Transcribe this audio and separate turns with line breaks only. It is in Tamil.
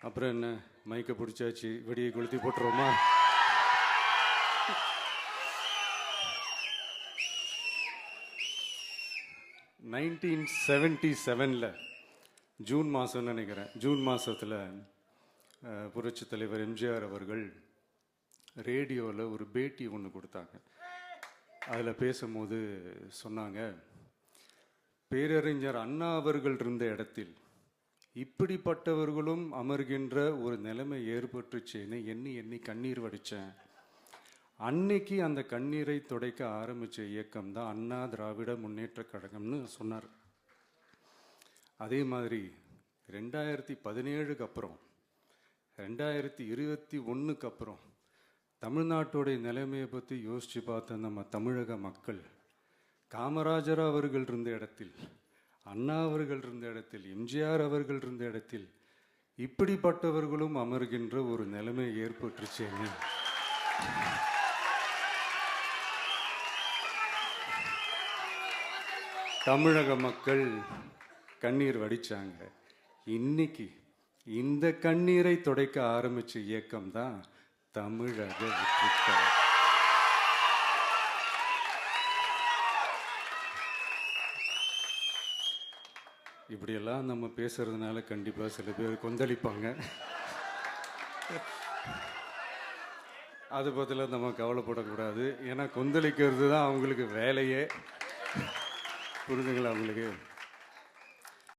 அப்புறம் என்ன, மைக்கை பிடிச்சாச்சு, வெடியை கொளுத்தி போட்டுருவோமா? (1977) ஜூன் மாதம்னு நினைக்கிறேன். ஜூன் மாதத்தில் புரட்சி தலைவர் எம்ஜிஆர் அவர்கள் ரேடியோவில் ஒரு பேட்டி ஒன்று கொடுத்தாங்க. அதில் பேசும்போது சொன்னாங்க, பேரறிஞர் அண்ணா அவர்கள் இருந்த இடத்தில் இப்படிப்பட்டவர்களும் அமர்கின்ற ஒரு நிலைமை ஏற்பட்டுச்சேன்னு எண்ணி எண்ணி கண்ணீர் வடித்தேன். அன்னைக்கு அந்த கண்ணீரை துடைக்க ஆரம்பித்த இயக்கம் தான் அண்ணா திராவிட முன்னேற்ற கழகம்னு சொன்னார். அதே மாதிரி 2017க்கு அப்புறம் 2021க்கு அப்புறம் தமிழ்நாட்டுடைய நிலைமையை பற்றி யோசித்து பார்த்த நம்ம தமிழக மக்கள் காமராஜர் அவர்கள் இருந்த இடத்தில், அண்ணா அவர்கள் இருந்த இடத்தில், எம்ஜிஆர் அவர்கள் இருந்த இடத்தில் இப்படிப்பட்டவர்களும் அமர்கின்ற ஒரு நிலைமை ஏற்பட்டுருச்சேன்னு தமிழக மக்கள் கண்ணீர் வடிச்சாங்க. இன்னைக்கு இந்த கண்ணீரை துடைக்க ஆரம்பிச்ச இயக்கம் தான் தமிழக வெற்றிக்கழகம். இப்படியெல்லாம் நம்ம பேசுறதுனால கண்டிப்பா சில பேர் கொந்தளிப்பாங்க. அதை பற்றிலாம் நம்ம கவலைப்படக்கூடாது. ஏன்னா கொந்தளிக்கிறது தான் அவங்களுக்கு வேலையே. புரிஞ்சுங்களா உங்களுக்கு?